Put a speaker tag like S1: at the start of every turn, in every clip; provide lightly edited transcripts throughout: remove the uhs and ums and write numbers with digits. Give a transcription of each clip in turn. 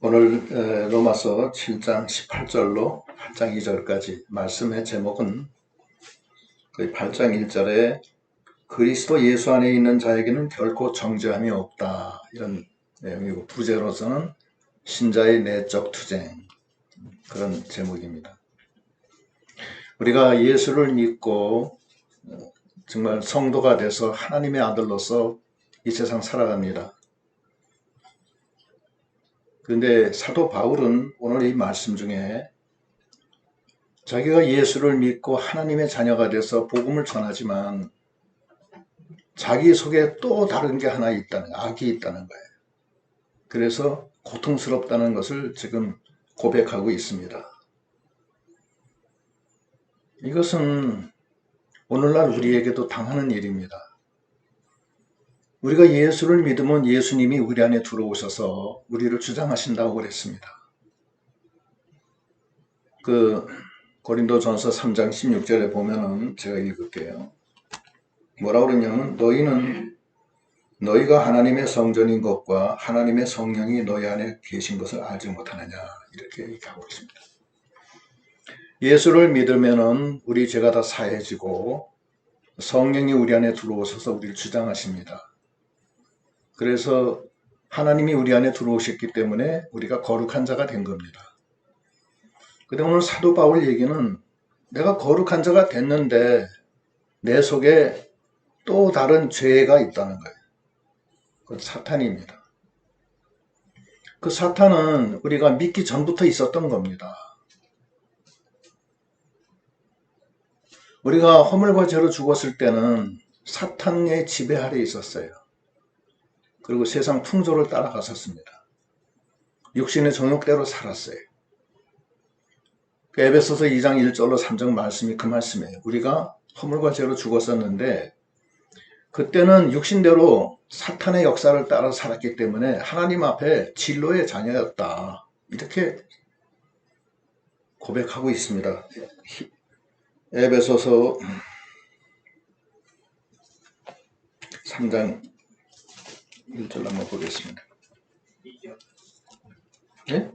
S1: 오늘 로마서 7장 18절로 8장 2절까지 말씀의 제목은 거의 8장 1절에 그리스도 예수 안에 있는 자에게는 결코 정죄함이 없다, 이런 내용이고, 부제로서는 신자의 내적 투쟁, 그런 제목입니다. 우리가 예수를 믿고 정말 성도가 돼서 하나님의 아들로서 이 세상 살아갑니다. 그런데 사도 바울은 오늘 이 말씀 중에 자기가 예수를 믿고 하나님의 자녀가 돼서 복음을 전하지만 자기 속에 또 다른 게 하나 있다는, 악이 있다는 거예요. 그래서 고통스럽다는 것을 지금 고백하고 있습니다. 이것은 오늘날 우리에게도 당하는 일입니다. 우리가 예수를 믿으면 예수님이 우리 안에 들어오셔서 우리를 주장하신다고 그랬습니다. 고린도전서 3장 16절에 보면은 제가 읽을게요. 뭐라고 그러냐면 너희가 하나님의 성전인 것과 하나님의 성령이 너희 안에 계신 것을 알지 못하느냐, 이렇게 얘기하고 있습니다. 예수를 믿으면은 우리 죄가 다 사해지고 성령이 우리 안에 들어오셔서 우리를 주장하십니다. 그래서 하나님이 우리 안에 들어오셨기 때문에 우리가 거룩한 자가 된 겁니다. 근데 오늘 사도 바울 얘기는 내가 거룩한 자가 됐는데 내 속에 또 다른 죄가 있다는 거예요. 그 사탄입니다. 그 사탄은 우리가 믿기 전부터 있었던 겁니다. 우리가 허물과 죄로 죽었을 때는 사탄의 지배 아래 있었어요. 그리고 세상 풍조를 따라갔었습니다. 육신의 정욕대로 살았어요. 에베소서 2장 1절로 3절 말씀이 그 말씀이에요. 우리가 허물과 죄로 죽었었는데 그때는 육신대로 사탄의 역사를 따라 살았기 때문에 하나님 앞에 진로의 자녀였다, 이렇게 고백하고 있습니다. 에베소서 3장 1절 한번 보겠습니다. 네?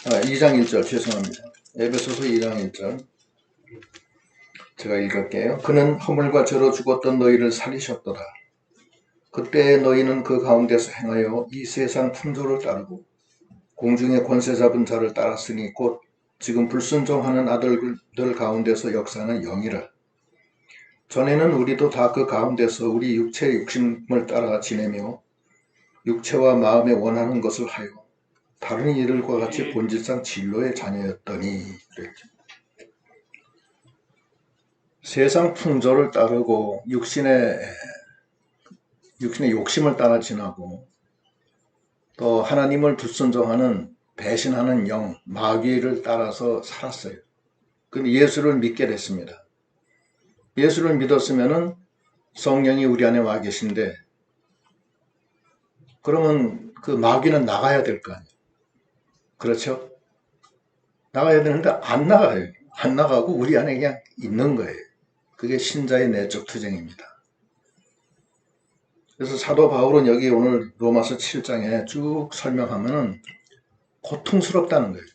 S1: 2장 1절, 죄송합니다. 에베소서 2장 1절 제가 읽을게요. 그는 허물과 죄로 죽었던 너희를 살리셨도다. 그때 너희는 그 가운데서 행하여 이 세상 풍조를 따르고 공중의 권세 잡은 자를 따랐으니 곧 지금 불순종하는 아들들 가운데서 역사하는 영이라. 전에는 우리도 다 그 가운데서 우리 육체의 욕심을 따라 지내며 육체와 마음에 원하는 것을 하여 다른 이들과 같이 본질상 진로의 자녀였더니, 그랬죠. 세상 풍조를 따르고 육신의 욕심을 따라 지나고 또 하나님을 불순종하는 배신하는 영, 마귀를 따라서 살았어요. 근데 예수를 믿게 됐습니다. 예수를 믿었으면은 성령이 우리 안에 와 계신데 그러면 그 마귀는 나가야 될 거 아니에요. 그렇죠? 나가야 되는데 안 나가요. 안 나가고 우리 안에 그냥 있는 거예요. 그게 신자의 내적 투쟁입니다. 그래서 사도 바울은 여기 오늘 로마서 7장에 쭉 설명하면은 고통스럽다는 거예요.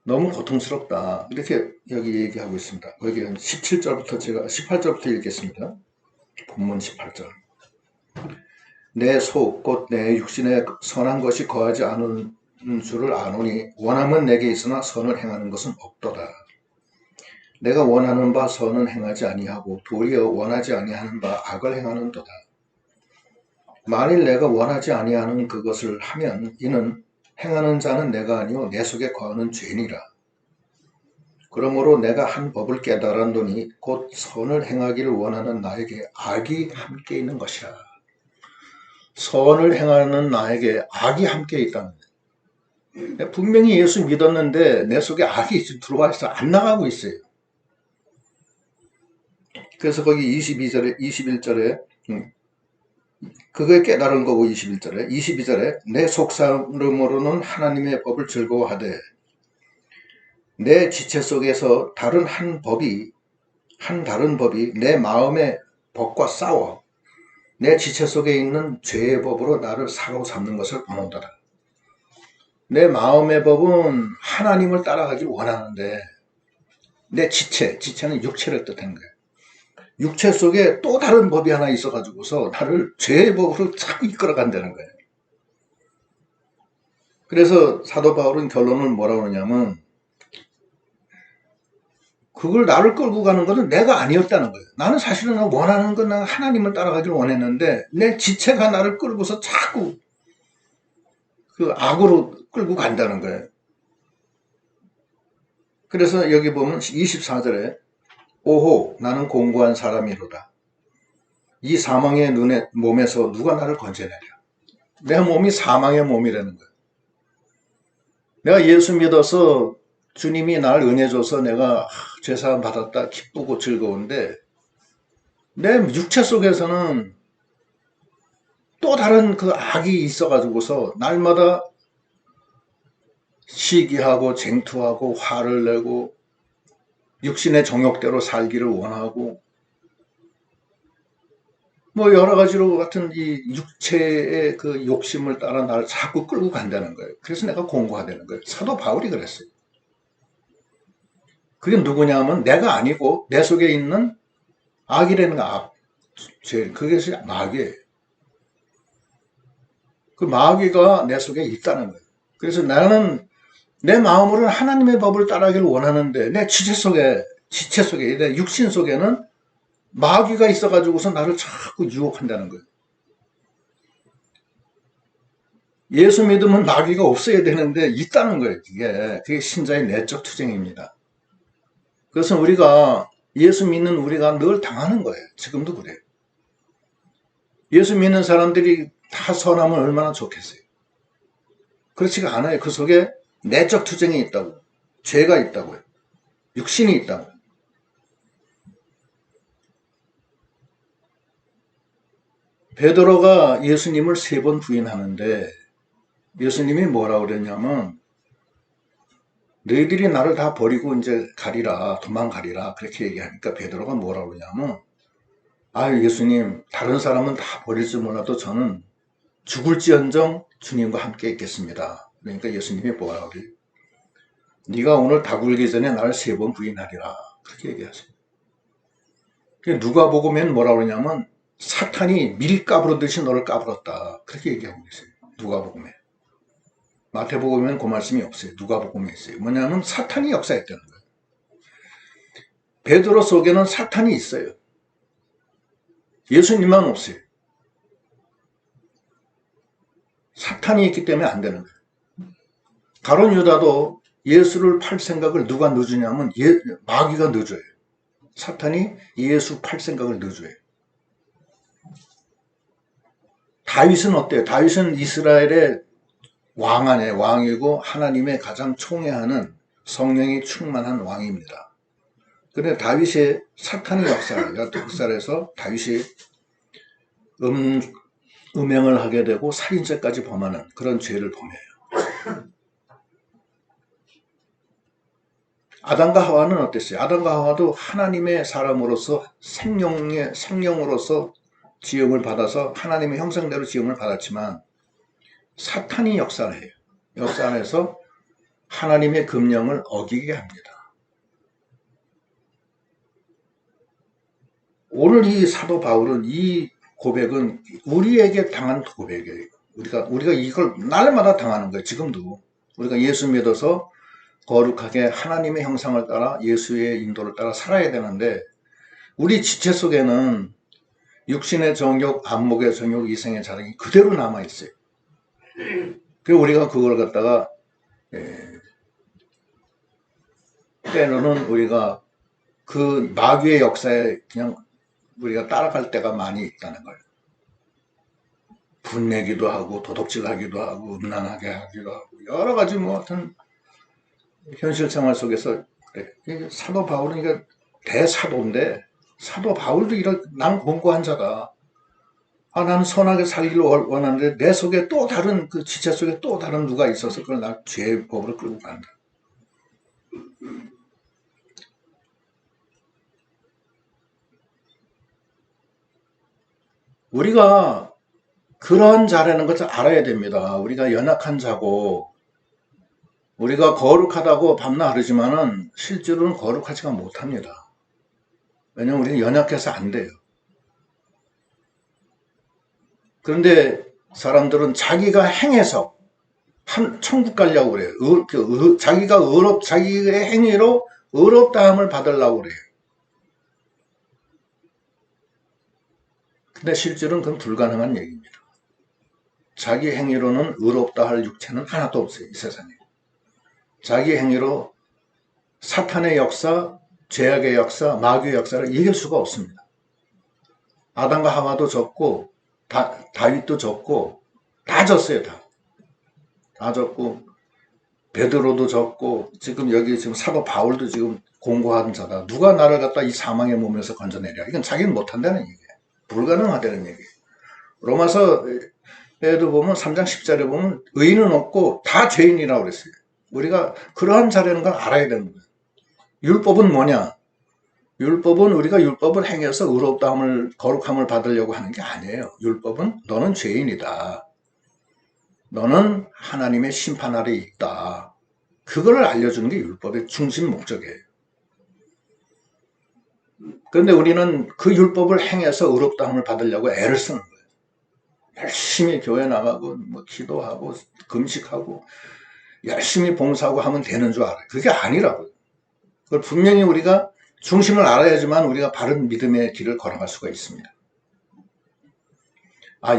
S1: 너무 고통스럽다, 이렇게 여기 얘기하고 있습니다. 여기 17절부터 제가 18절부터 읽겠습니다. 본문 18절. 내 속 곧 내 육신에 선한 것이 거하지 않은 줄을 아노니 원함은 내게 있으나 선을 행하는 것은 없도다. 내가 원하는 바 선은 행하지 아니하고 도리어 원하지 아니하는 바 악을 행하는도다. 만일 내가 원하지 아니하는 그것을 하면 이는 행하는 자는 내가 아니요 내 속에 거하는 죄니라. 그러므로 내가 한 법을 깨달았노니 곧 선을 행하기를 원하는 나에게 악이 함께 있는 것이라. 선을 행하는 나에게 악이 함께 있다는 거예요. 분명히 예수 믿었는데 내 속에 악이 들어와 있어 안 나가고 있어요. 그래서 거기 21절에 그걸 깨달은 거고, 22절에 내 속사람으로는 하나님의 법을 즐거워하되 내 지체 속에서 다른 법이 내 마음의 법과 싸워. 내 지체 속에 있는 죄의 법으로 나를 사로잡는 것을 원한다. 내 마음의 법은 하나님을 따라가길 원하는데 내 지체는 육체를 뜻하는 거예요. 육체 속에 또 다른 법이 하나 있어가지고서 나를 죄의 법으로 자꾸 이끌어간다는 거예요. 그래서 사도 바울은 결론은 뭐라고 그러냐면 그걸 나를 끌고 가는 것은 내가 아니었다는 거예요. 나는 사실은 원하는 건 하나님을 따라가길 원했는데 내 지체가 나를 끌고서 자꾸 그 악으로 끌고 간다는 거예요. 그래서 여기 보면 24절에 오호 나는 공고한 사람이로다. 이 사망의 눈에 몸에서 누가 나를 건져내랴. 내 몸이 사망의 몸이라는 거예요. 내가 예수 믿어서 주님이 날 은혜 줘서 내가 죄사함 받았다 기쁘고 즐거운데 내 육체 속에서는 또 다른 그 악이 있어가지고서 날마다 시기하고 쟁투하고 화를 내고 육신의 정욕대로 살기를 원하고 뭐 여러 가지로 같은 이 육체의 그 욕심을 따라 나를 자꾸 끌고 간다는 거예요. 그래서 내가 공고하다는 거예요. 사도 바울이 그랬어요. 그게 누구냐면 내가 아니고 내 속에 있는 악이라는 거, 악, 죄, 그게 마귀예요. 그 마귀가 내 속에 있다는 거예요. 그래서 나는 내 마음으로는 하나님의 법을 따라가기를 원하는데 내 지체 속에, 내 육신 속에는 마귀가 있어가지고서 나를 자꾸 유혹한다는 거예요. 예수 믿으면 마귀가 없어야 되는데 있다는 거예요. 그게 신자의 내적 투쟁입니다. 그것은 우리가 예수 믿는 우리가 늘 당하는 거예요. 지금도 그래요. 예수 믿는 사람들이 다 선하면 얼마나 좋겠어요. 그렇지가 않아요. 그 속에 내적 투쟁이 있다고, 죄가 있다고요. 육신이 있다고. 베드로가 예수님을 3번 부인하는데 예수님이 뭐라고 그랬냐면 너희들이 나를 다 버리고 이제 가리라, 도망가리라 그렇게 얘기하니까 베드로가 뭐라고 그러냐면 예수님 다른 사람은 다 버릴 줄 몰라도 저는 죽을지언정 주님과 함께 있겠습니다. 그러니까 예수님이 뭐라고 그래요? 네가 오늘 다 굴기 전에 나를 3번 부인하리라 그렇게 얘기하세요. 누가복음엔 뭐라고 그러냐면 사탄이 밀 까부르듯이 너를 까불었다 그렇게 얘기하고 계세요. 누가복음에. 마태복음에는 그 말씀이 없어요. 누가복음에 있어요. 뭐냐면 사탄이 역사했다는 거예요. 베드로 속에는 사탄이 있어요. 예수님만 없어요. 사탄이 있기 때문에 안 되는 거예요. 가룟 유다도 예수를 팔 생각을 누가 넣어주냐면 마귀가 넣어줘요. 사탄이 예수 팔 생각을 넣어줘요. 다윗은 어때요? 다윗은 이스라엘의 왕 안에 왕이고 하나님의 가장 총애하는 성령이 충만한 왕입니다. 그런데 다윗의 사탄의 역사에서 다윗이 음행을 하게 되고 살인죄까지 범하는 그런 죄를 범해요. 아담과 하와는 어땠어요? 아담과 하와도 하나님의 사람으로서 생명으로서 지음을 받아서 하나님의 형상대로 지음을 받았지만 사탄이 역사를 해요. 역사해서 하나님의 금령을 어기게 합니다. 오늘 이 사도 바울은 이 고백은 우리에게 당한 고백이에요. 우리가 이걸 날마다 당하는 거예요. 지금도 우리가 예수 믿어서 거룩하게 하나님의 형상을 따라 예수의 인도를 따라 살아야 되는데 우리 지체 속에는 육신의 정욕, 안목의 정욕, 이생의 자랑이 그대로 남아 있어요. 그래서 우리가 그걸 갖다가 때로는 우리가 그 마귀의 역사에 그냥 우리가 따라갈 때가 많이 있다는 거예요. 분내기도 하고 도둑질하기도 하고 음란하게 하기도 하고 여러 가지 뭐 하여튼 현실 생활 속에서 그래. 사도 바울은 이게 대사도인데 사도 바울도 나는 공고한 자다. 나는 선하게 살기를 원하는데 내 속에 또 다른 그 지체 속에 또 다른 누가 있어서 그걸 나 죄의 법으로 끌고 간다. 우리가 그러한 자라는 것을 알아야 됩니다. 우리가 연약한 자고 우리가 거룩하다고 밤낮 하지만은 실제로는 거룩하지가 못합니다. 왜냐면 우리는 연약해서 안 돼요. 그런데 사람들은 자기가 행해서 천국 가려고 그래요. 자기가 자기의 행위로 의롭다함을 받으려고 그래요. 근데 실제로는 그건 불가능한 얘기입니다. 자기 행위로는 의롭다 할 육체는 하나도 없어요. 이 세상에. 자기 행위로 사탄의 역사, 죄악의 역사, 마귀의 역사를 이길 수가 없습니다. 아담과 하와도 졌고 다윗도 졌고 다 졌어요. 다 졌고 베드로도 졌고 지금 여기 지금 사도 바울도 지금 공고한 자다. 누가 나를 갖다 이 사망의 몸에서 건져내랴. 이건 자기는 못한다는 얘기예요. 불가능하다는 얘기예요. 로마서에도 보면 3장 10절에 보면 의인은 없고 다 죄인이라고 그랬어요. 우리가 그러한 자라는 걸 알아야 되는 거예요. 율법은 뭐냐? 율법은 우리가 율법을 행해서 의롭다함을 거룩함을 받으려고 하는 게 아니에요. 율법은 너는 죄인이다. 너는 하나님의 심판 아래 있다. 그걸 알려주는 게 율법의 중심 목적이에요. 그런데 우리는 그 율법을 행해서 의롭다함을 받으려고 애를 쓰는 거예요. 열심히 교회 나가고 뭐 기도하고 금식하고 열심히 봉사하고 하면 되는 줄 알아요. 그게 아니라고요. 그걸 분명히 우리가 중심을 알아야지만 우리가 바른 믿음의 길을 걸어갈 수가 있습니다.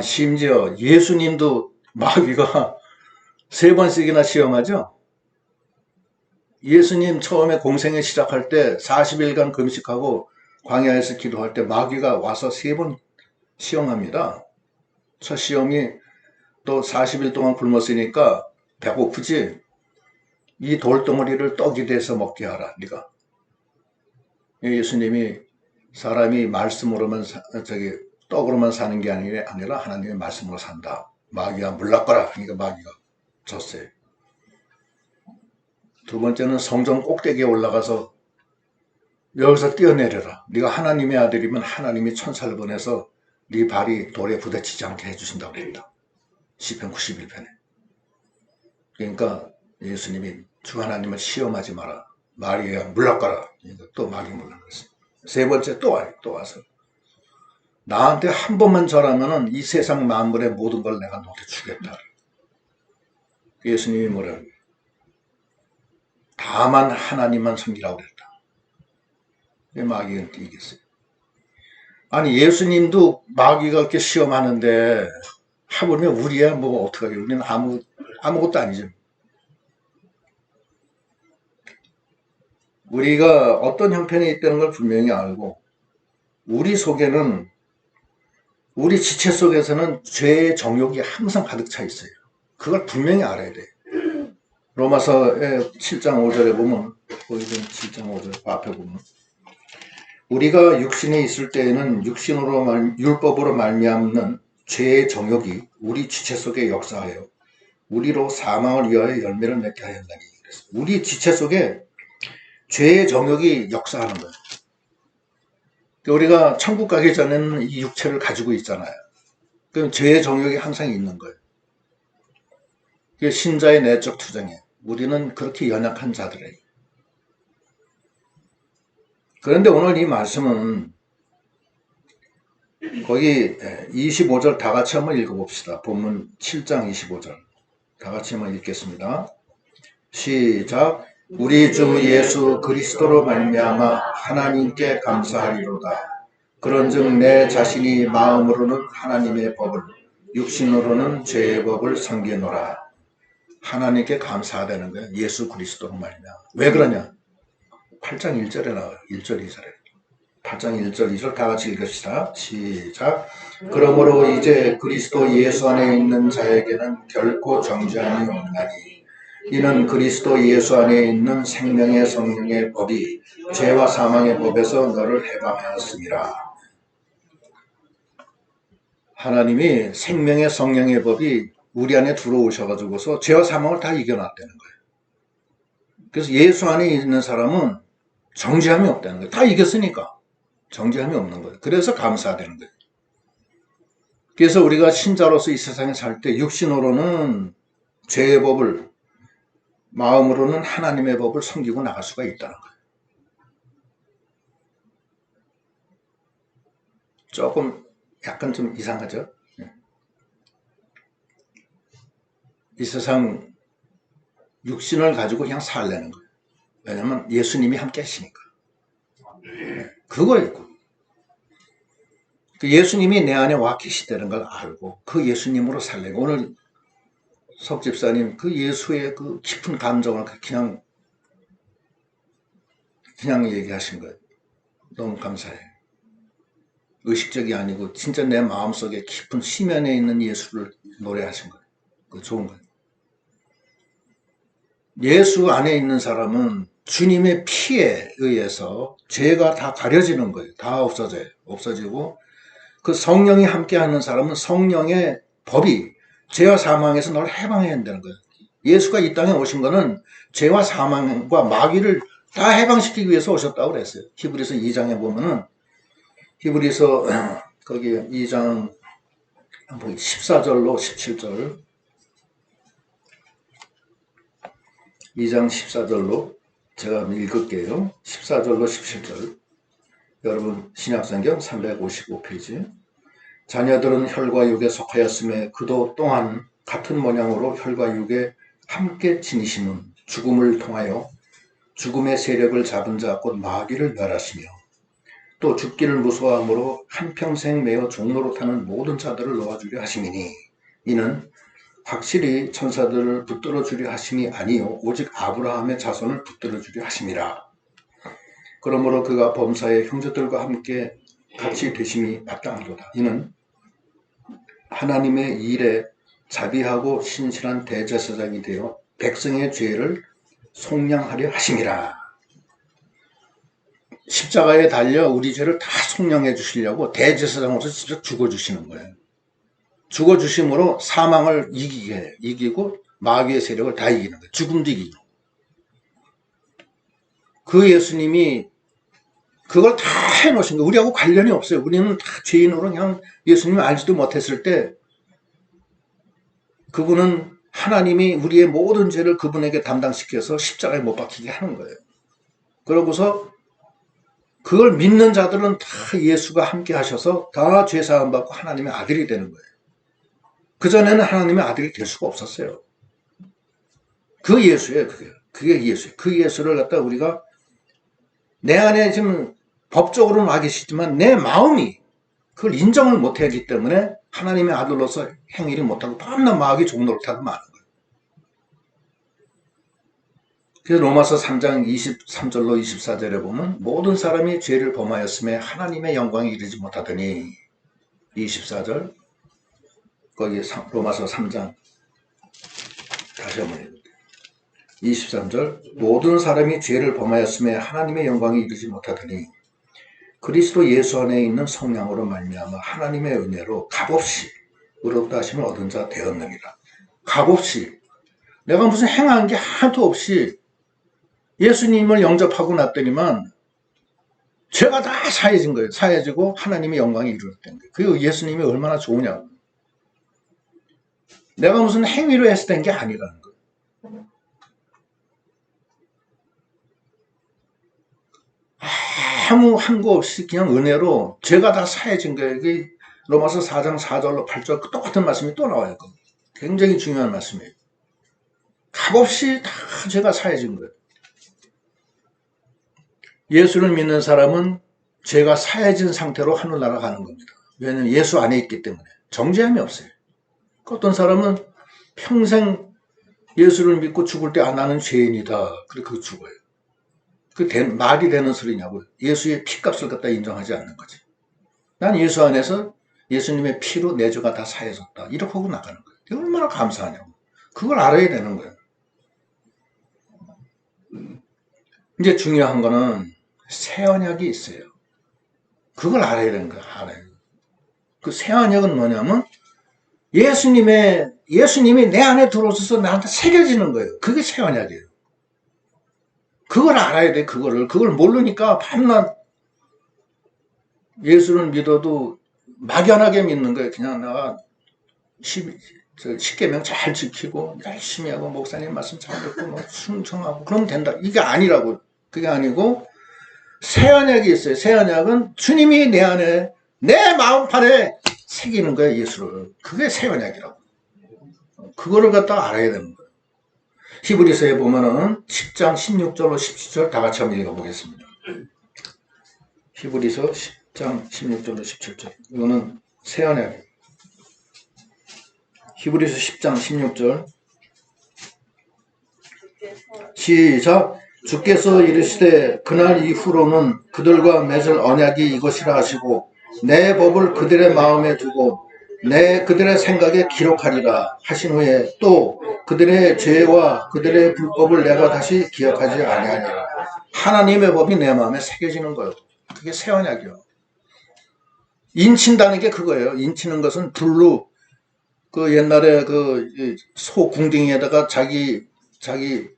S1: 심지어 예수님도 마귀가 3번씩이나 시험하죠. 예수님 처음에 공생을 시작할 때 40일간 금식하고 광야에서 기도할 때 마귀가 와서 3번 시험합니다. 첫 시험이 또 40일 동안 굶었으니까 배고프지? 이 돌덩어리를 떡이 돼서 먹게 하라. 네가. 예수님이 사람이 말씀으로만 떡으로만 사는 게 아니라 하나님의 말씀으로 산다. 마귀야 물러가라. 그러니까 마귀가 졌어요. 두 번째는 성전 꼭대기에 올라가서 여기서 뛰어내려라. 네가 하나님의 아들이면 하나님이 천사를 보내서 네 발이 돌에 부딪히지 않게 해주신다고 그랬다. 시편 91편에. 그러니까 예수님이 주 하나님을 시험하지 마라. 마귀야 물러가라. 또 마귀 물러갔어요. 세 번째 또 와서 나한테 한 번만 절하면은 이 세상 만물의 모든 걸 내가 너한테 주겠다. 예수님이 뭐라고 해요? 다만 하나님만 섬기라고 그랬다. 왜 마귀가 이겼어요? 아니 예수님도 마귀가 그렇게 시험하는데 하물며 우리야 뭐 어떡하게 우리는 아무것도 아니죠. 우리가 어떤 형편에 있다는 걸 분명히 알고 우리 속에는 우리 지체 속에서는 죄의 정욕이 항상 가득 차 있어요. 그걸 분명히 알아야 돼요. 로마서의 7장 5절에 보면 보이던 7장 5절 앞에 보면 우리가 육신에 있을 때에는 율법으로 말미암는 죄의 정욕이 우리 지체 속에 역사하여 우리로 사망을 위하여 열매를 맺게 하였나니. 우리 지체 속에 죄의 정욕이 역사하는 거예요. 우리가 천국 가기 전에는 이 육체를 가지고 있잖아요. 그럼 죄의 정욕이 항상 있는 거예요. 그게 신자의 내적 투정이에요. 우리는 그렇게 연약한 자들이에요. 그런데 오늘 이 말씀은 거기 25절 다 같이 한번 읽어봅시다. 본문 7장 25절 다 같이 한번 읽겠습니다. 시작. 우리 주 예수 그리스도로 말미암아 하나님께 감사하리로다. 그런즉 내 자신이 마음으로는 하나님의 법을 육신으로는 죄의 법을 섬기노라. 하나님께 감사하다는 거예요. 예수 그리스도로 말미암아. 왜 그러냐? 8장 1절에 나와요. 1절 2절에. 8장 1절 2절 다 같이 읽읍시다. 시작. 그러므로 이제 그리스도 예수 안에 있는 자에게는 결코 정죄함이 없나니 이는 그리스도 예수 안에 있는 생명의 성령의 법이 죄와 사망의 법에서 너를 해방하였습니다. 하나님이 생명의 성령의 법이 우리 안에 들어오셔가지고서 죄와 사망을 다 이겨놨다는 거예요. 그래서 예수 안에 있는 사람은 정죄함이 없다는 거예요. 다 이겼으니까 정죄함이 없는 거예요. 그래서 감사되는 거예요. 그래서 우리가 신자로서 이 세상에 살 때 육신으로는 죄의 법을, 마음으로는 하나님의 법을 섬기고 나갈 수가 있다는 거예요. 조금 약간 좀 이상하죠? 이 세상 육신을 가지고 그냥 살려는 거예요. 왜냐하면 예수님이 함께 하시니까. 그거예요. 그 예수님이 내 안에 와 계시다는 걸 알고 그 예수님으로 살려고. 오늘 석 집사님 그 예수의 그 깊은 감정을 그냥 얘기하신 거예요. 너무 감사해요. 의식적이 아니고 진짜 내 마음속에 깊은 심연에 있는 예수를 노래하신 거예요. 그 좋은 거예요. 예수 안에 있는 사람은 주님의 피에 의해서 죄가 다 가려지는 거예요. 다 없어져요. 없어지고 그 성령이 함께하는 사람은 성령의 법이 죄와 사망에서 너를 해방해야 한다는 거예요. 예수가 이 땅에 오신 거는 죄와 사망과 마귀를 다 해방시키기 위해서 오셨다고 그랬어요. 히브리서 2장에 보면은 히브리서 거기 2장 14절로 17절 2장 14절로 제가 읽을게요. 14절로 17절 여러분 신약성경 355페이지 자녀들은 혈과 육에 속하였음에 그도 또한 같은 모양으로 혈과 육에 함께 지니시는 죽음을 통하여 죽음의 세력을 잡은 자 곧 마귀를 멸하시며 또 죽기를 무서워함으로 한평생 매어 종노릇하는 모든 자들을 놓아주려 하심이니 이는 확실히 천사들을 붙들어 주려 하심이 아니요 오직 아브라함의 자손을 붙들어 주려 하심이라. 그러므로 그가 범사의 형제들과 함께 같이 되심이 마땅하도다. 이는 하나님의 일에 자비하고 신실한 대제사장이 되어 백성의 죄를 속량하려 하심이라. 십자가에 달려 우리 죄를 다 속량해 주시려고 대제사장으로서 직접 죽어주시는 거예요. 죽어주심으로 사망을 이기고 마귀의 세력을 다 이기는 거예요. 죽음도 이기고. 그 예수님이 그걸 다 해놓으신 거예요. 우리하고 관련이 없어요. 우리는 다 죄인으로 그냥 예수님을 알지도 못했을 때 그분은 하나님이 우리의 모든 죄를 그분에게 담당시켜서 십자가에 못 박히게 하는 거예요. 그러고서 그걸 믿는 자들은 다 예수가 함께 하셔서 다 죄사함 받고 하나님의 아들이 되는 거예요. 그전에는 하나님의 아들이 될 수가 없었어요. 그 예수예요. 그게 예수예요. 그 예수를 갖다 우리가 내 안에 지금 법적으로는 와 계시지만 내 마음이 그걸 인정을 못하기 때문에 하나님의 아들로서 행위를 못하고 밤낮 마귀 종노릇하고 마는 거예요. 그래서 로마서 3장 23절로 24절에 보면 모든 사람이 죄를 범하였음에 하나님의 영광에 이르지 못하더니 24절 거기 로마서 3장 다시 한번 해볼게요. 23절 모든 사람이 죄를 범하였음에 하나님의 영광에 이르지 못하더니 그리스도 예수 안에 있는 성령으로 말미암아 하나님의 은혜로 값없이 의롭다 하심을 얻은 자 되었느니라. 값없이 내가 무슨 행한 게 하나도 없이 예수님을 영접하고 났더니만 죄가 다 사해진 거예요. 사해지고 하나님의 영광이 이루어졌다는 거예요. 그 예수님이 얼마나 좋으냐고. 내가 무슨 행위로 해서 된 게 아니라는 거예요. 아무 한거 없이 그냥 은혜로 죄가 다 사해진 거예요. 로마서 4장 4절로 8절 똑같은 말씀이 또 나와요. 굉장히 중요한 말씀이에요. 값없이 다 죄가 사해진 거예요. 예수를 믿는 사람은 죄가 사해진 상태로 하늘나라 가는 겁니다. 왜냐하면 예수 안에 있기 때문에 정죄함이 없어요. 어떤 사람은 평생 예수를 믿고 죽을 때 나는 죄인이다. 그렇게 죽어요. 말이 되는 소리냐고요. 예수의 피값을 갖다 인정하지 않는 거지. 난 예수 안에서 예수님의 피로 내 죄가 다 사해졌다. 이렇게 하고 나가는 거예요. 얼마나 감사하냐고. 그걸 알아야 되는 거예요. 이제 중요한 거는 새 언약이 있어요. 그걸 알아야 되는 거예요. 알아요. 그 새 언약은 뭐냐면 예수님이 내 안에 들어오셔서 나한테 새겨지는 거예요. 그게 새 언약이에요. 그걸 알아야 돼. 그걸 모르니까 밤낮 예수를 믿어도 막연하게 믿는 거예요. 그냥 내가 십계명 잘 지키고 열심히 하고 목사님 말씀 잘 듣고 뭐 순종하고 그러면 된다. 이게 아니라고. 그게 아니고 새 언약이 있어요. 새 언약은 주님이 내 안에 내 마음판에 새기는 거예요. 예수를. 그게 새 언약이라고. 그거를 갖다가 알아야 되는 거예요. 히브리서에 보면은 10장 16절로 17절 다 같이 한번 읽어보겠습니다. 히브리서 10장 16절로 17절. 이거는 새 언약이에요. 히브리서 10장 16절 시작. 주께서 이르시되 그날 이후로는 그들과 맺을 언약이 이것이라 하시고 내 법을 그들의 마음에 두고 그들의 생각에 기록하리라 하신 후에 또 그들의 죄와 그들의 불법을 내가 다시 기억하지 아니하니라. 하나님의 법이 내 마음에 새겨지는 거예요. 그게 새 언약이요. 인친다는 게 그거예요. 인치는 것은 불로 그 옛날에 그 소 궁둥이에다가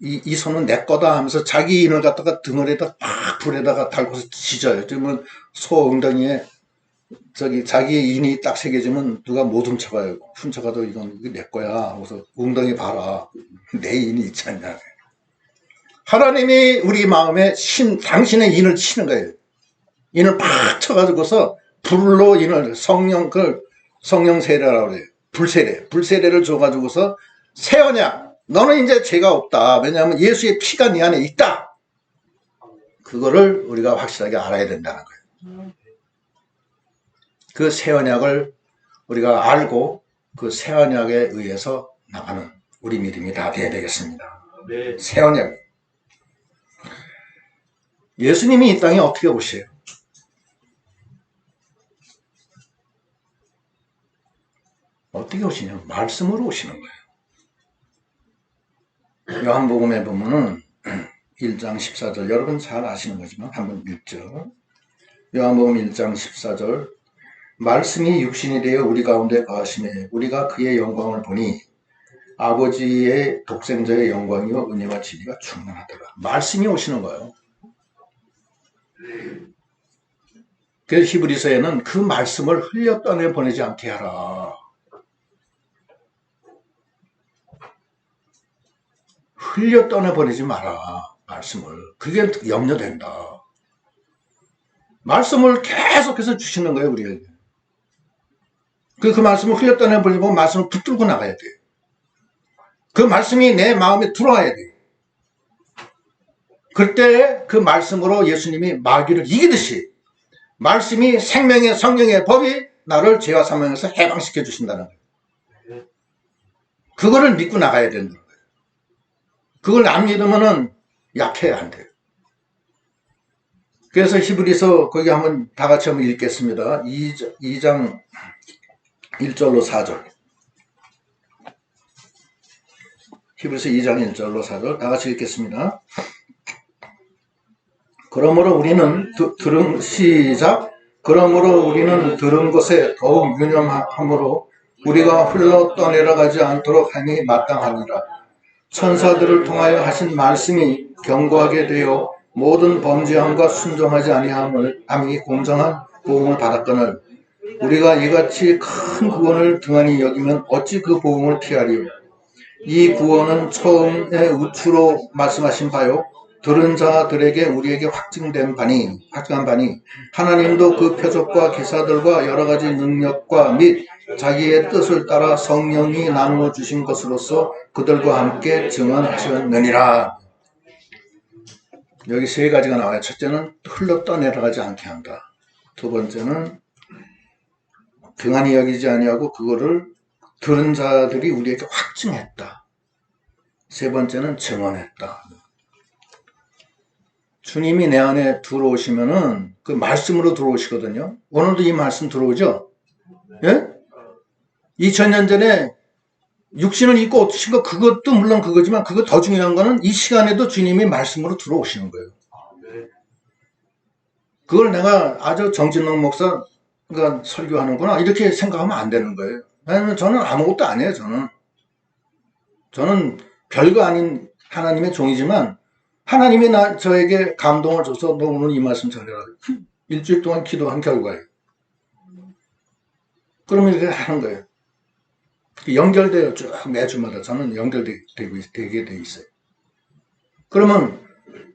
S1: 이 손은 내 거다 하면서 자기 인을 갖다가 등을에다 팍 불에다가 달고서 지져요. 그러면 소 엉덩이에 자기의 인이 딱 새겨지면 누가 못 훔쳐가요. 훔쳐가도 이건 내 거야. 그래서 엉덩이 봐라. 내 인이 있지 않냐. 하나님이 우리 마음에 당신의 인을 치는 거예요. 인을 팍 쳐가지고서 불로 인을 성령 세례라고 그래요. 불세례를 줘가지고서 새 언약. 너는 이제 죄가 없다. 왜냐하면 예수의 피가 네 안에 있다. 그거를 우리가 확실하게 알아야 된다는 거예요. 그 새 언약을 우리가 알고 그 새 언약에 의해서 나가는 우리 믿음이 다 돼야 되겠습니다. 네. 새 언약. 예수님이 이 땅에 어떻게 오세요? 어떻게 오시냐? 말씀으로 오시는 거예요. 요한복음에 보면은 1장 14절 여러분 잘 아시는 거지만 한번 읽죠. 요한복음 1장 14절 말씀이 육신이 되어 우리 가운데 거하시매 우리가 그의 영광을 보니 아버지의 독생자의 영광이요 은혜와 진리가 충만하더라. 말씀이 오시는 거예요. 그래서 히브리서에는 그 말씀을 흘려 떠내 보내지 않게 하라. 흘려 떠내보내지 마라. 말씀을. 그게 염려된다. 말씀을 계속해서 주시는 거예요. 우리에게. 그 말씀을 흘려 떠내보내지 말고 말씀을 붙들고 나가야 돼요. 그 말씀이 내 마음에 들어와야 돼요. 그때 그 말씀으로 예수님이 마귀를 이기듯이 말씀이 생명의 성령의 법이 나를 죄와 사망에서 해방시켜 주신다는 거예요. 그거를 믿고 나가야 된다. 그걸 안 믿으면은 약해야 안 돼요. 그래서 히브리서 거기 한번 다 같이 한번 읽겠습니다. 2장 1절로 4절. 히브리서 2장 1절로 4절 다 같이 읽겠습니다. 그러므로 우리는 들은 것에 더욱 유념함으로 우리가 흘러 떠내려가지 않도록 함이 마땅하니라. 천사들을 통하여 하신 말씀이 견고하게 되어 모든 범죄함과 순종하지 아니함이 공정한 보응을 받았거늘 우리가 이같이 큰 구원을 등한히 여기면 어찌 그 보응을 피하리요. 이 구원은 처음에 우추로 말씀하신 바요 들은 자들에게 우리에게 확증한 바니 하나님도 그 표적과 기사들과 여러 가지 능력과 및 자기의 뜻을 따라 성령이 나누어 주신 것으로서 그들과 함께 증언하셨느니라. 여기 세 가지가 나와요. 첫째는 흘러 떠내려가지 않게 한다. 두 번째는 등한히 여기지 아니하고 그거를 들은 자들이 우리에게 확증했다. 세 번째는 증언했다. 주님이 내 안에 들어오시면은 그 말씀으로 들어오시거든요. 오늘도 이 말씀 들어오죠? 예? 2000년 전에 육신을 입고 오신 거 그것도 물론 그거지만 그거 더 중요한 거는 이 시간에도 주님이 말씀으로 들어오시는 거예요. 그걸 내가 아주 정진동 목사가 설교하는구나 이렇게 생각하면 안 되는 거예요. 왜냐하면 저는 아무것도 아니에요. 저는 별거 아닌 하나님의 종이지만 하나님이 저에게 감동을 줘서 너 오늘 이 말씀 전해라. 일주일 동안 기도한 결과예요. 그러면 이렇게 하는 거예요. 연결돼요. 쭉 매주마다 저는 되게 돼 있어요. 그러면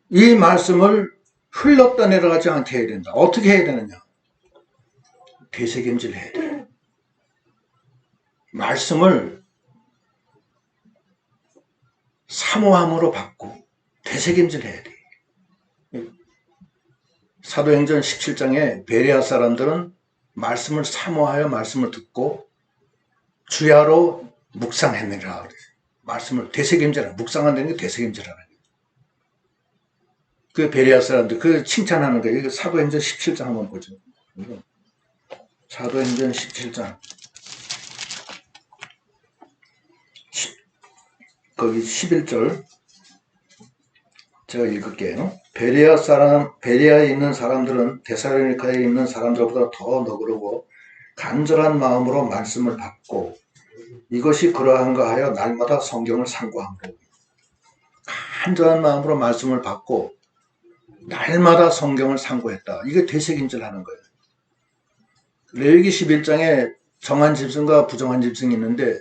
S1: 이 말씀을 흘렀다 내려가지 않게 해야 된다. 어떻게 해야 되느냐? 되새김질 해야 돼요. 말씀을 사모함으로 받고 되새김질 해야 돼요. 사도행전 17장에 베레아 사람들은 말씀을 사모하여 말씀을 듣고 주야로 묵상했느니라. 말씀을 되새김질하는, 묵상한다는 게 되새김질하는 거예요. 그 베레아 사람들, 그 칭찬하는 거예요. 이거 사도행전 17장 한번 보죠. 사도행전 17장. 거기 11절. 제가 읽을게요. 베레아에 있는 사람들은 데살로니가에 있는 사람들보다 더 너그러고 간절한 마음으로 말씀을 받고 이것이 그러한가 하여 날마다 성경을 상고함으로. 간절한 마음으로 말씀을 받고 날마다 성경을 상고했다. 이게 되새김질 하는 거예요. 레위기 11장에 정한 짐승과 부정한 짐승이 있는데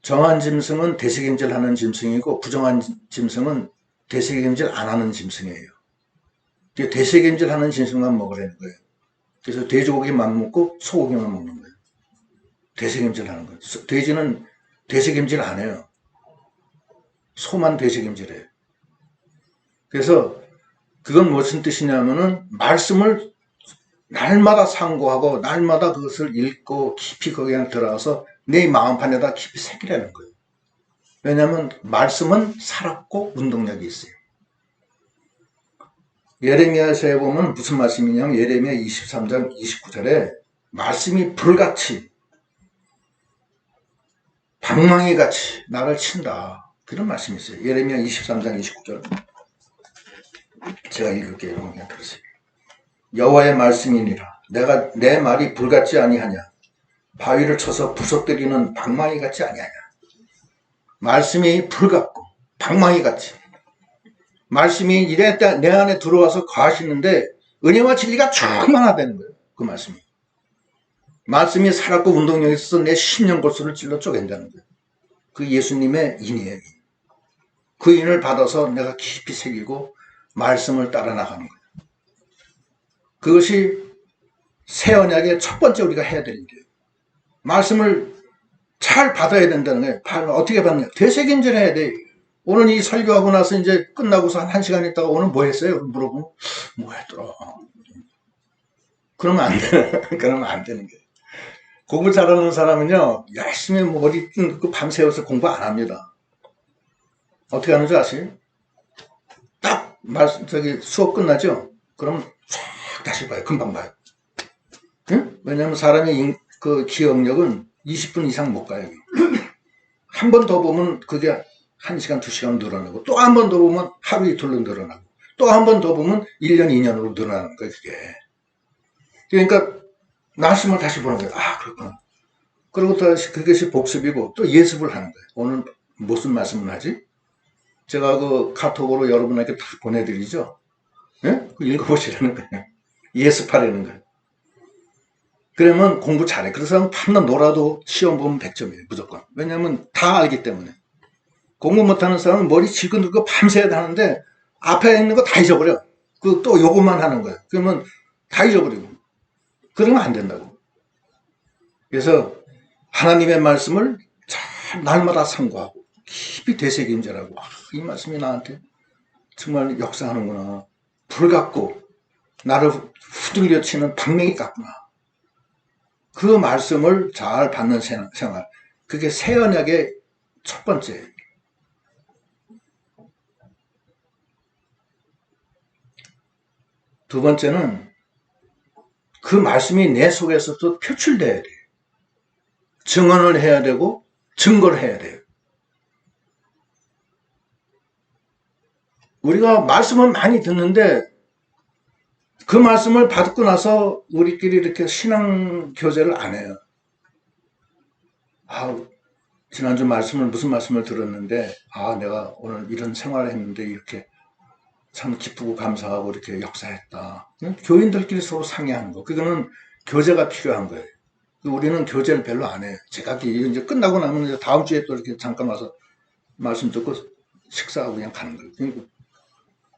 S1: 정한 짐승은 되새김질 하는 짐승이고 부정한 짐승은 되새김질 안 하는 짐승이에요. 되새김질 하는 짐승만 먹으라는 거예요. 그래서 돼지고기만 먹고 소고기만 먹는 거예요. 되새김질 하는 거예요. 돼지는 되새김질 안 해요. 소만 되새김질해요. 그래서 그건 무슨 뜻이냐면은 말씀을 날마다 상고하고 날마다 그것을 읽고 깊이 거기에 들어가서 내 마음판에다 깊이 새기라는 거예요. 왜냐하면 말씀은 살았고 운동력이 있어요. 예레미야서에 보면 무슨 말씀이냐면 예레미야 23장 29절에 말씀이 불같이 방망이같이 나를 친다. 그런 말씀이 있어요. 예레미야 23장 29절. 제가 읽을게요. 그냥 들으세요. 여호와의 말씀이니라. 내가 내 말이 불같지 아니하냐. 바위를 쳐서 부서뜨리는 방망이 같지 아니하냐. 말씀이 불같고 방망이 같이. 말씀이 내 안에 들어와서 거하시는데 은혜와 진리가 충만하다는 거예요. 그 말씀이. 말씀이 살았고 운동력이 있어서 내 심령골수를 찔러 쪼갠다는 거예요. 그 예수님의 인이에요. 그 인을 받아서 내가 깊이 새기고 말씀을 따라 나가는 거예요. 그것이 새 언약의 첫 번째 우리가 해야 될 일이에요. 말씀을 잘 받아야 된다는 거예요. 어떻게 받느냐? 되새김질 해야 돼. 오늘 이 설교하고 나서 이제 끝나고서 한 1시간 있다가 오늘 뭐 했어요? 물어보면 뭐 했더라. 그러면 안 되는, 그러면 안 되는 거예요. 공부 잘하는 사람은요, 열심히 머리 뜯고 밤새워서 공부 안 합니다. 어떻게 하는 줄 아세요? 딱, 수업 끝나죠? 그럼 쫙 다시 봐요. 금방 봐요. 응? 왜냐면 사람의 그 기억력은 20분 이상 못 가요. 한 번 더 보면 그게 1시간, 2시간 늘어나고, 또 한 번 더 보면 하루 이틀로 늘어나고, 또 한 번 더 보면 1년, 2년으로 늘어나는 거예요, 그게. 그러니까, 말씀을 다시 보는 거예요. 아, 그렇구나. 그리고 다시 그것이 복습이고, 또 예습을 하는 거예요. 오늘 무슨 말씀을 하지? 제가 그 카톡으로 여러분에게 다 보내드리죠? 예? 그 읽어보시라는 거예요. 예습하라는 거예요. 그러면 공부 잘해. 그래서 밤낮 놀아도 시험 보면 100점이에요. 무조건. 왜냐하면 다 알기 때문에. 공부 못하는 사람은 머리 질끈들고 밤새야 하는데 앞에 있는 거 다 잊어버려. 또 요것만 하는 거예요. 그러면 다 잊어버리고. 그러면 안 된다고. 그래서 하나님의 말씀을 잘 날마다 상고하고 깊이 되새김질하고 이 말씀이 나한테 정말 역사하는구나. 불 같고 나를 후들려 치는 방맹이 같구나. 그 말씀을 잘 받는 생활. 그게 새 언약의 첫 번째. 두 번째는 그 말씀이 내 속에서도 표출돼야 돼요. 증언을 해야 되고 증거를 해야 돼요. 우리가 말씀을 많이 듣는데 그 말씀을 받고 나서 우리끼리 이렇게 신앙 교제를 안 해요. 지난주 무슨 말씀을 들었는데 내가 오늘 이런 생활을 했는데 이렇게 참 기쁘고 감사하고 이렇게 역사했다. 교인들끼리 서로 상의하는 거. 그거는 교제가 필요한 거예요. 우리는 교제를 별로 안 해요. 제가 이제 끝나고 나면 이제 다음 주에 또 이렇게 잠깐 와서 말씀 듣고 식사하고 그냥 가는 거예요. 그러니까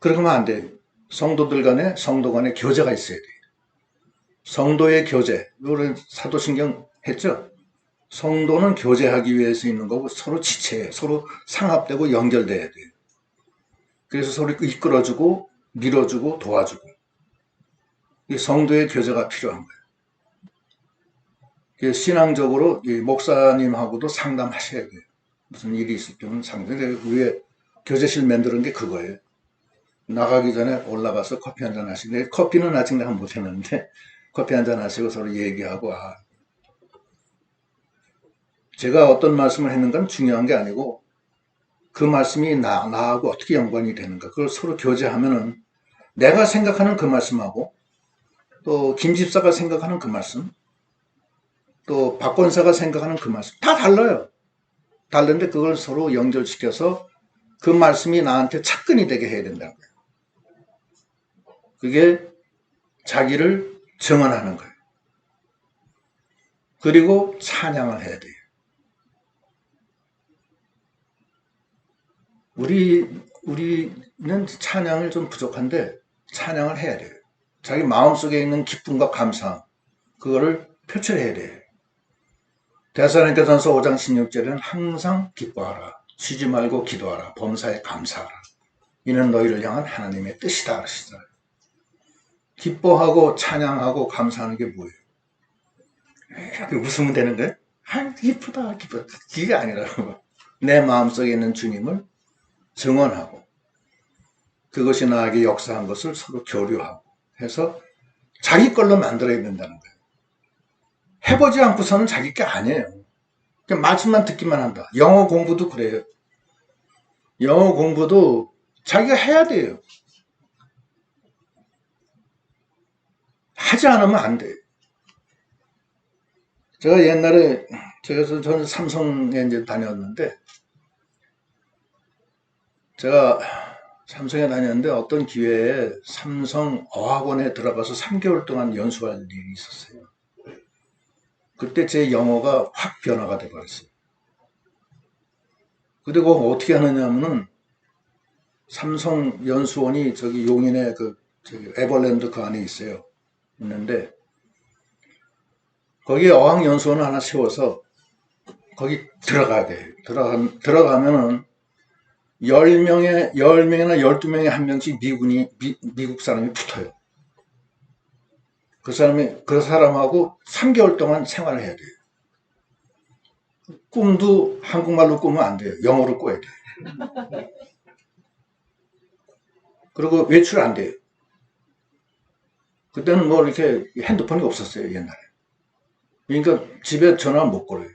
S1: 그렇게 하면 안 돼요. 성도들 간에, 성도 간에 교제가 있어야 돼요. 성도의 교제. 이거를 사도신경 했죠? 성도는 교제하기 위해서 있는 거고 서로 지체해요. 서로 상합되고 연결돼야 돼요. 그래서 서로 이끌어주고 밀어주고 도와주고 이 성도의 교제가 필요한 거예요. 신앙적으로 이 목사님하고도 상담하셔야 돼요. 무슨 일이 있을 때는 상담. 위에 교제실 만드는 게 그거예요. 나가기 전에 올라가서 커피 한잔 하시고 커피는 아직 내가 못했는데 커피 한잔 하시고 서로 얘기하고 제가 어떤 말씀을 했는가는 중요한 게 아니고 그 말씀이 나하고 어떻게 연관이 되는가 그걸 서로 교제하면은 내가 생각하는 그 말씀하고 또 김집사가 생각하는 그 말씀 또 박권사가 생각하는 그 말씀 다 달라요. 다른데 그걸 서로 연결시켜서 그 말씀이 나한테 착근이 되게 해야 된다는 거예요. 그게 자기를 증언하는 거예요. 그리고 찬양을 해야 돼요. 우리는 찬양을 좀 부족한데 찬양을 해야 돼요. 자기 마음속에 있는 기쁨과 감사함 그거를 표출해야 돼요. 데살로니가전서 5장 16절에는 항상 기뻐하라. 쉬지 말고 기도하라. 범사에 감사하라. 이는 너희를 향한 하나님의 뜻이다 하시잖아요. 기뻐하고 찬양하고 감사하는 게 뭐예요? 웃으면 되는 거예요? 기쁘다 기쁘다. 그게 아니라고. 내 마음속에 있는 주님을 증언하고 그것이 나에게 역사한 것을 서로 교류하고 해서 자기 걸로 만들어야 된다는 거예요. 해보지 않고서는 자기 게 아니에요. 그냥 말씀만 듣기만 한다. 영어 공부도 그래요. 영어 공부도 자기가 해야 돼요. 하지 않으면 안 돼요. 제가 옛날에 저는 삼성에 이제 다녔는데 제가 삼성에 다녔는데 어떤 기회에 삼성 어학원에 들어가서 3개월 동안 연수할 일이 있었어요. 그때 제 영어가 확 변화가 돼버렸어요. 그리고 어떻게 하느냐면은 삼성 연수원이 저기 용인에 저기 에버랜드 그 안에 있어요. 있는데 거기에 어학연수원을 하나 세워서 거기 들어가야 돼요. 들어가면은 10명이나 12명에 한 명씩 미국 사람이 붙어요. 그 사람하고 3개월 동안 생활을 해야 돼요. 꿈도 한국말로 꾸면 안 돼요. 영어로 꿔야 돼요. 그리고 외출 안 돼요. 그때는 뭐 이렇게 핸드폰이 없었어요, 옛날에. 그러니까 집에 전화를 못 걸어요.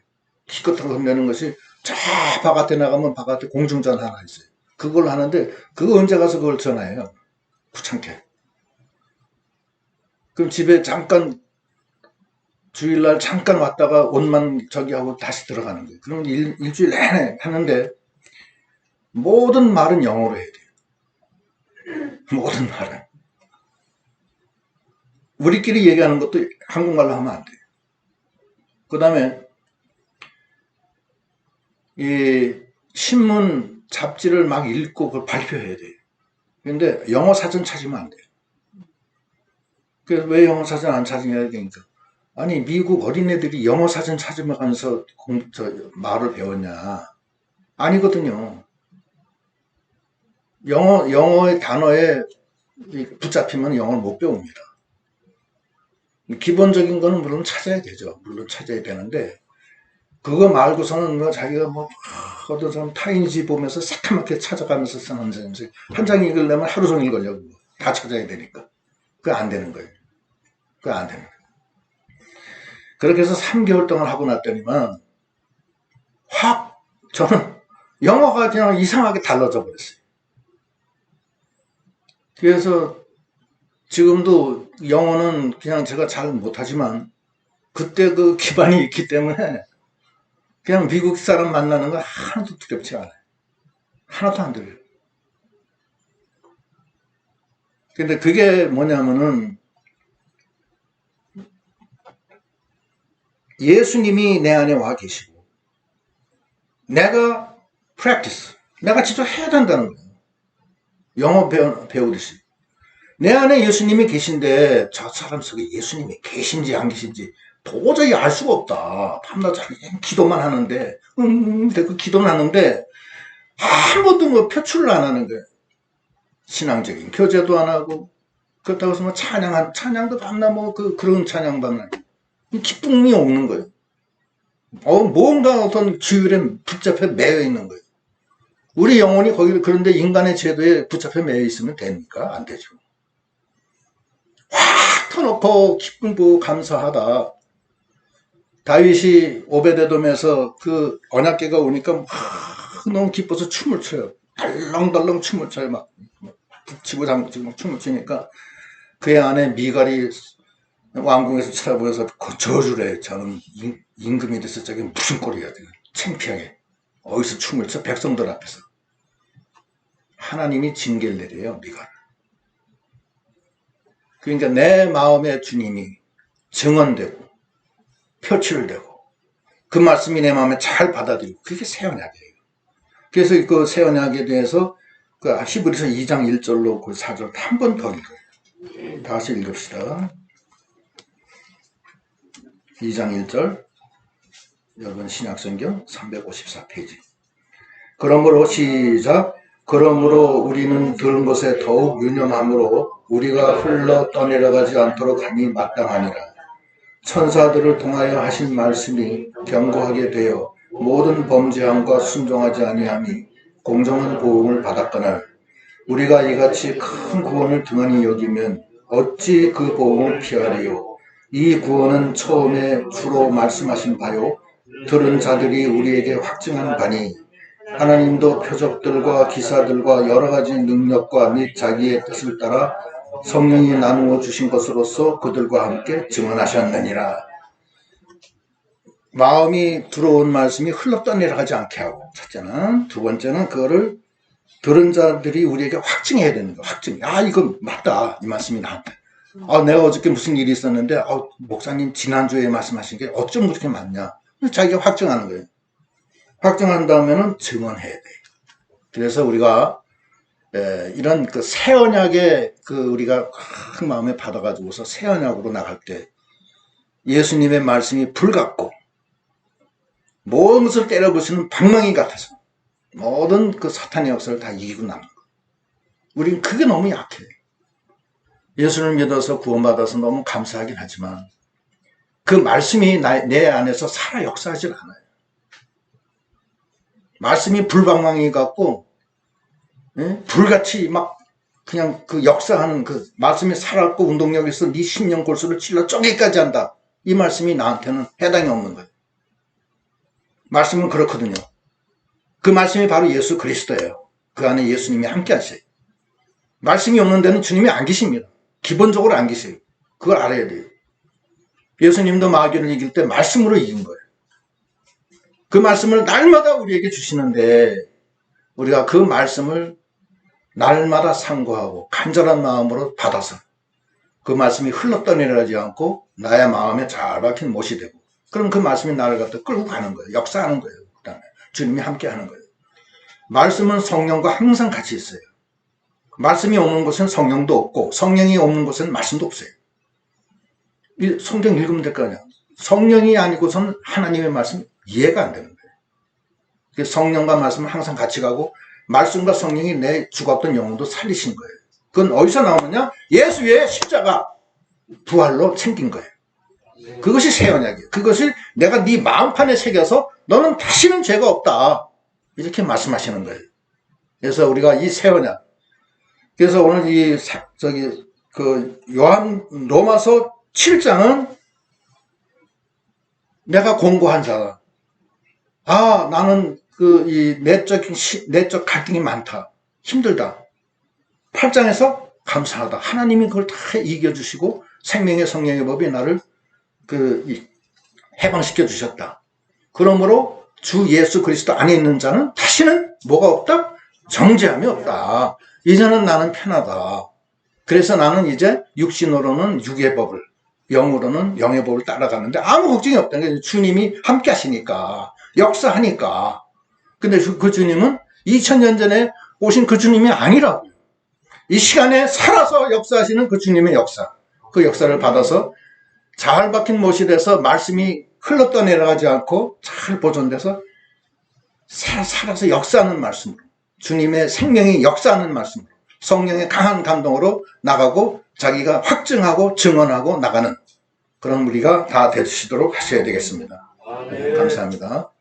S1: 기껏 한다는 것이 저 바깥에 나가면 바깥에 공중전화 하나 있어요. 그걸 하는데 그거 언제 가서 그걸 전화해요. 귀찮게. 그럼 집에 잠깐 주일날 잠깐 왔다가 옷만 저기 하고 다시 들어가는 거예요. 그러면 일주일 내내 하는데 모든 말은 영어로 해야 돼요. 모든 말은. 우리끼리 얘기하는 것도 한국말로 하면 안 돼요. 그 다음에 이 신문 잡지를 막 읽고 그걸 발표해야 돼요. 근데 영어 사전 찾으면 안 돼요. 그래서 왜 영어 사전 안 찾으냐 그러니까 아니 미국 어린애들이 영어 사전 찾으면서 말을 배웠냐? 아니거든요. 영어의 단어에 붙잡히면 영어를 못 배웁니다. 기본적인 거는 물론 찾아야 되죠. 물론 찾아야 되는데 그거 말고서는 뭐 자기가 뭐 어떤 사람 타인지 보면서 새까맣게 찾아가면서 쓰는 선생 한 장 읽으려면 하루 종일 걸려고 다 찾아야 되니까 그게 안 되는 거예요. 그게 안 되는 거예요. 그렇게 해서 3개월 동안 하고 났더니만 확 저는 영어가 그냥 이상하게 달라져 버렸어요. 그래서 지금도 영어는 그냥 제가 잘 못하지만 그때 그 기반이 있기 때문에 그냥 미국 사람 만나는 거 하나도 두렵지 않아요. 하나도 안 들려요. 근데 그게 뭐냐면은 예수님이 내 안에 와 계시고 내가 practice, 내가 직접 해야 된다는 거예요. 영어 배우듯이. 내 안에 예수님이 계신데 저 사람 속에 예수님이 계신지 안 계신지 도저히 알 수가 없다. 밤낮 기도만 하는데 그 기도는 하는데 아무것도 뭐 표출을 안 하는 거예요. 신앙적인 교제도 안 하고 그렇다고 해서 뭐 찬양도 밤낮 뭐 그런 찬양 밤낮 기쁨이 없는 거예요. 뭔가 어떤 규율에 붙잡혀 매여 있는 거예요. 우리 영혼이 거기 그런데 인간의 제도에 붙잡혀 매여 있으면 됩니까? 안 되죠. 확 터놓고 기쁨고 감사하다. 다윗이 오베데돔에서 그 언약궤가 오니까 너무 기뻐서 춤을 춰요. 덜렁덜렁 춤을 춰요. 막 북치고 장구치고 막 춤을 추니까 그의 아내 미갈이 왕궁에서 쳐다보여서 저주를 해요. 저는 임금이 돼서 저게 무슨 꼴이야. 창피하게. 어디서 춤을 춰? 백성들 앞에서. 하나님이 징계를 내려요. 미갈을. 그러니까 내 마음에 주님이 증언되고 표출되고 그 말씀이 내 마음에 잘 받아들이고 그게 새 언약이에요. 그래서 그 새 언약에 대해서 그 히브리서 2장 1절로 그 4절 한 번 더 읽어요. 다시 읽읍시다. 2장 1절 여러분 신약성경 354페이지. 그러므로 시작. 그러므로 우리는 들은 것에 더욱 유념함으로 우리가 흘러 떠내려가지 않도록 하니 마땅하니라. 천사들을 통하여 하신 말씀이 견고하게 되어 모든 범죄함과 순종하지 아니함이 공정한 보응을 받았거늘 우리가 이같이 큰 구원을 등한히 여기면 어찌 그 보응을 피하리요. 이 구원은 처음에 주로 말씀하신 바요 들은 자들이 우리에게 확증한 바니 하나님도 표적들과 기사들과 여러 가지 능력과 및 자기의 뜻을 따라 성령이 나누어 주신 것으로서 그들과 함께 증언하셨느니라. 마음이 들어온 말씀이 흘러 떠내려가지 않게 하고, 첫째는. 두 번째는 그거를 들은 자들이 우리에게 확증해야 되는 거야. 확증. 이거 맞다. 이 말씀이 나한테. 내가 어저께 무슨 일이 있었는데 목사님 지난주에 말씀하신 게 어쩜 그렇게 맞냐. 자기가 확증하는 거예요. 확증한 다음에는 증언해야 돼. 그래서 우리가 이런 그 새 언약의 우리가 큰 마음에 받아가지고서 새 언약으로 나갈 때 예수님의 말씀이 불같고 모든 것을 때려부수는 방망이 같아서 모든 그 사탄의 역사를 다 이기고 남는 거예요. 우리는 그게 너무 약해. 예수를 믿어서 구원받아서 너무 감사하긴 하지만 그 말씀이 내 안에서 살아 역사하질 않아요. 말씀이 불방망이 같고 불같이 막 그냥 그 역사하는 그 말씀이 살았고 운동력에서 네 심령 골수를 찔러 쪼개까지 한다. 이 말씀이 나한테는 해당이 없는 거예요. 말씀은 그렇거든요. 그 말씀이 바로 예수 그리스도예요. 그 안에 예수님이 함께 하세요. 말씀이 없는 데는 주님이 안 계십니다. 기본적으로 안 계세요. 그걸 알아야 돼요. 예수님도 마귀를 이길 때 말씀으로 이긴 거예요. 그 말씀을 날마다 우리에게 주시는데 우리가 그 말씀을 날마다 상고하고 간절한 마음으로 받아서 그 말씀이 흘러떠내려가지 않고 나의 마음에 잘 박힌 못이 되고 그럼 그 말씀이 나를 갖다 끌고 가는 거예요. 역사하는 거예요. 그 다음에 주님이 함께 하는 거예요. 말씀은 성령과 항상 같이 있어요. 말씀이 없는 곳은 성령도 없고 성령이 없는 곳은 말씀도 없어요. 성경 읽으면 될 거 아니야. 성령이 아니고서는 하나님의 말씀이 이해가 안 되는 거예요. 그래서 성령과 말씀은 항상 같이 가고 말씀과 성령이 내 죽었던 영혼도 살리신 거예요. 그건 어디서 나오느냐? 예수의 십자가 부활로 생긴 거예요. 그것이 새 언약이에요. 그것을 내가 네 마음판에 새겨서 너는 다시는 죄가 없다. 이렇게 말씀하시는 거예요. 그래서 우리가 이 새 언약. 그래서 오늘 요한 로마서 7장은 내가 공고한 자. 나는 이 내적 갈등이 많다. 힘들다. 8장에서 감사하다. 하나님이 그걸 다 이겨주시고 생명의 성령의 법이 나를 해방시켜 주셨다. 그러므로 주 예수 그리스도 안에 있는 자는 다시는 뭐가 없다? 정죄함이 없다. 이제는 나는 편하다. 그래서 나는 이제 육신으로는 육의 법을 영으로는 영의 법을 따라가는데 아무 걱정이 없다는 거예요. 주님이 함께 하시니까, 역사하니까. 근데 그 주님은 2000년 전에 오신 그 주님이 아니라고요. 이 시간에 살아서 역사하시는 그 주님의 역사. 그 역사를 받아서 잘 박힌 못이 돼서 말씀이 흘러 떠내려가지 않고 잘 보존돼서 살아서 역사하는 말씀으로, 주님의 생명이 역사하는 말씀으로, 성령의 강한 감동으로 나가고 자기가 확증하고 증언하고 나가는 그런 우리가 다 되시도록 하셔야 되겠습니다. 네, 감사합니다.